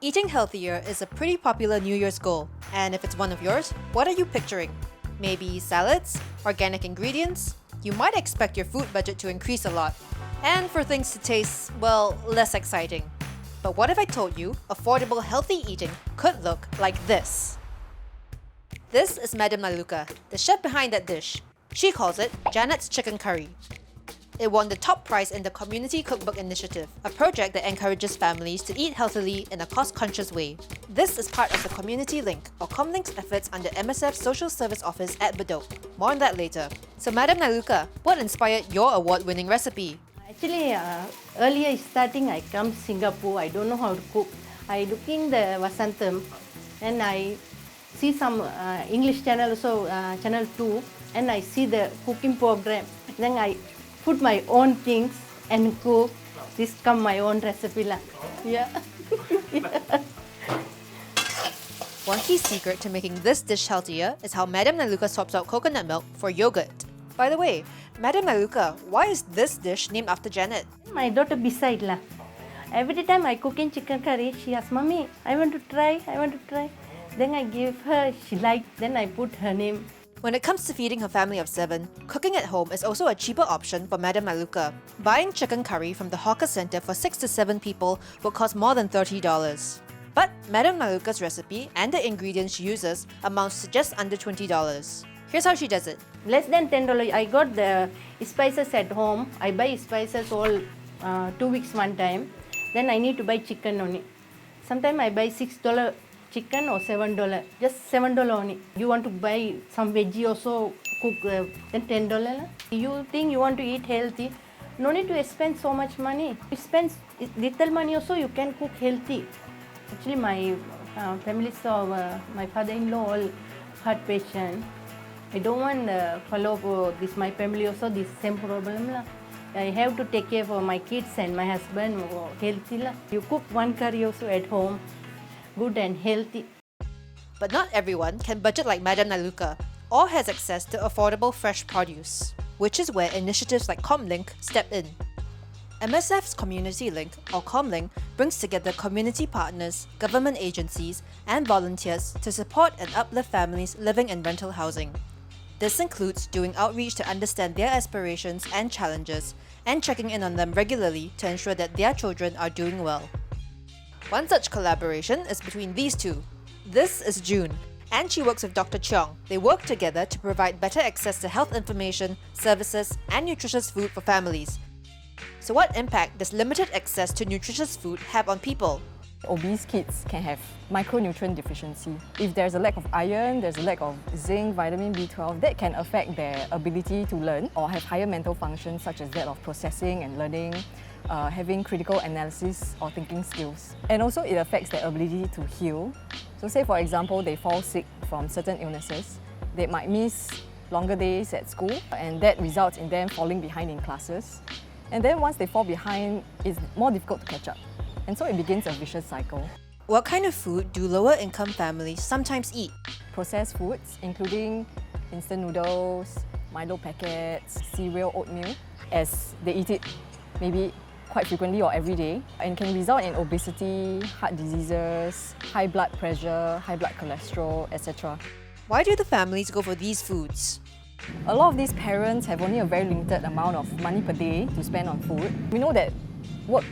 Eating healthier is a pretty popular New Year's goal, and if it's one of yours, what are you picturing? Maybe salads? Organic ingredients? You might expect your food budget to increase a lot, and for things to taste, well, less exciting. But what if I told you affordable healthy eating could look like this? This is Madam Niluka, the chef behind that dish. She calls it Janet's Chicken Curry. It won the top prize in the Community Cookbook Initiative, a project that encourages families to eat healthily in a cost-conscious way. This is part of the Community Link, or Comlink's efforts under MSF Social Service Office at bloat. More on that later. So Madam Niluka, what inspired your award-winning recipe? Actually, earlier starting, I come Singapore. I don't know how to cook. I looking the Vasantham, and I see some English channel also, channel 2, and I see the cooking program. Then I put my own things and cook. This come my own recipe lah. Yeah. One key secret to making this dish healthier is how Madam Niluka swaps out coconut milk for yogurt. By the way, Madam Niluka, why is this dish named after Janet? My daughter beside lah. Every time I cooking chicken curry, she asks, "Mommy, I want to try. Then I give her, she like, then I put her name. When it comes to feeding her family of 7, cooking at home is also a cheaper option for Madam Niluka. Buying chicken curry from the hawker centre for 6 to 7 people would cost more than $30. But Madam Niluka's recipe and the ingredients she uses amounts to just under $20. Here's how she does it. Less than $10. I got the spices at home. I buy spices all 2 weeks one time. Then I need to buy chicken only. Sometimes I buy $6 chicken or $7. Just $7 only. You want to buy some veggie also cook, then $10. You think you want to eat healthy, no need to spend so much money. You spend little money also, you can cook healthy. Actually, my family saw my father-in-law all heart patient. I don't want to follow this. My family also this same problem lah. I have to take care for my kids and my husband healthy lah. You cook one curry also at home, good and healthy. But not everyone can budget like Madam Niluka or has access to affordable fresh produce, which is where initiatives like Comlink step in. MSF's Community Link, or Comlink, brings together community partners, government agencies, and volunteers to support and uplift families living in rental housing. This includes doing outreach to understand their aspirations and challenges, and checking in on them regularly to ensure that their children are doing well. One such collaboration is between these two. This is June, and she works with Dr. Cheong. They work together to provide better access to health information, services, and nutritious food for families. So what impact does limited access to nutritious food have on people? Obese kids can have micronutrient deficiency. If there's a lack of iron, there's a lack of zinc, vitamin B12, that can affect their ability to learn or have higher mental functions such as that of processing and learning, having critical analysis or thinking skills. And also it affects their ability to heal. So say for example, they fall sick from certain illnesses, they might miss longer days at school and that results in them falling behind in classes. And then once they fall behind, it's more difficult to catch up. And so it begins a vicious cycle. What kind of food do lower-income families sometimes eat? Processed foods, including instant noodles, Milo packets, cereal, oatmeal, as they eat it maybe quite frequently or every day, and can result in obesity, heart diseases, high blood pressure, high blood cholesterol, etc. Why do the families go for these foods? A lot of these parents have only a very limited amount of money per day to spend on food. We know that work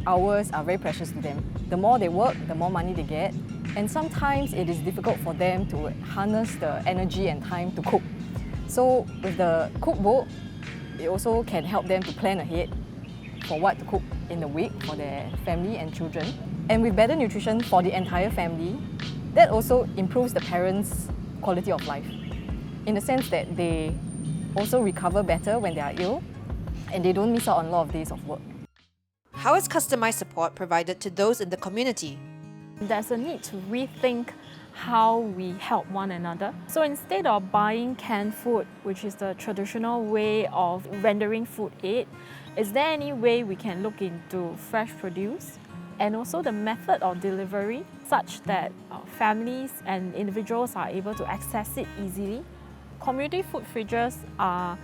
hours are very precious to them. The more they work, the more money they get. And sometimes it is difficult for them to harness the energy and time to cook. So with the cookbook, it also can help them to plan ahead for what to cook in the week for their family and children. And with better nutrition for the entire family, that also improves the parents' quality of life. In the sense that they also recover better when they are ill and they don't miss out on a lot of days of work. How is customized support provided to those in the community? There's a need to rethink how we help one another. So instead of buying canned food, which is the traditional way of rendering food aid, is there any way we can look into fresh produce and also the method of delivery such that families and individuals are able to access it easily? Community food fridges are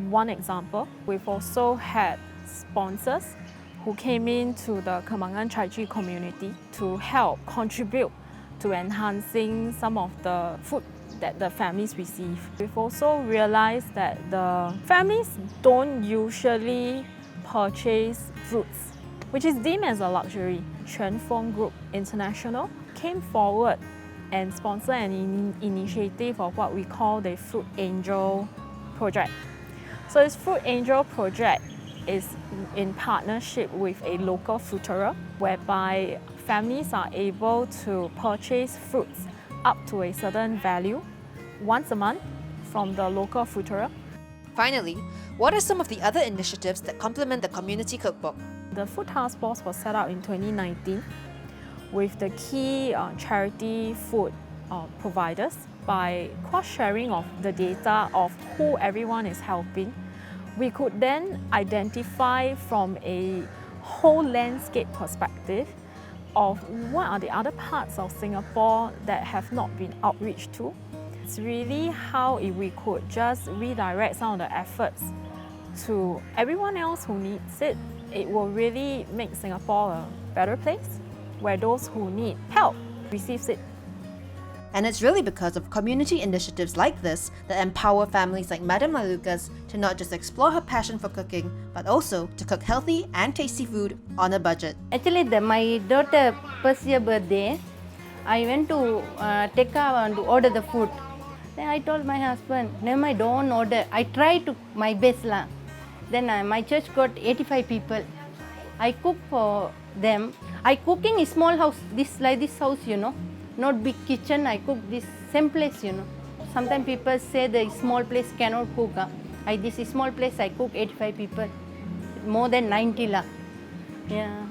one example. We've also had sponsors who came into the Kemangan Chai Chee community to help contribute to enhancing some of the food that the families receive. We've also realized that the families don't usually purchase fruits, which is deemed as a luxury. Chuan Fong Group International came forward and sponsored an initiative of what we call the Fruit Angel Project. So this Fruit Angel Project is in partnership with a local fruiterer, whereby families are able to purchase fruits up to a certain value once a month from the local fruiterer. Finally, what are some of the other initiatives that complement the community cookbook? The Food Task Force was set up in 2019 with the key charity food providers. By cross-sharing of the data of who everyone is helping, we could then identify from a whole landscape perspective of what are the other parts of Singapore that have not been outreached to. It's really how if we could just redirect some of the efforts to everyone else who needs it, it will really make Singapore a better place where those who need help receives it. And it's really because of community initiatives like this that empower families like Madam Niluka's to not just explore her passion for cooking, but also to cook healthy and tasty food on a budget. Actually, my daughter first year birthday, I went to take her and order the food. Then I told my husband, never mind, don't order. I try to my best lah. Then my church got 85 people. I cook for them. I cooking in small house, like this house, you know. Not big kitchen, I cook this same place, you know. Sometimes people say the small place cannot cook. This small place I cook 85 people, more than 90 lah. Yeah.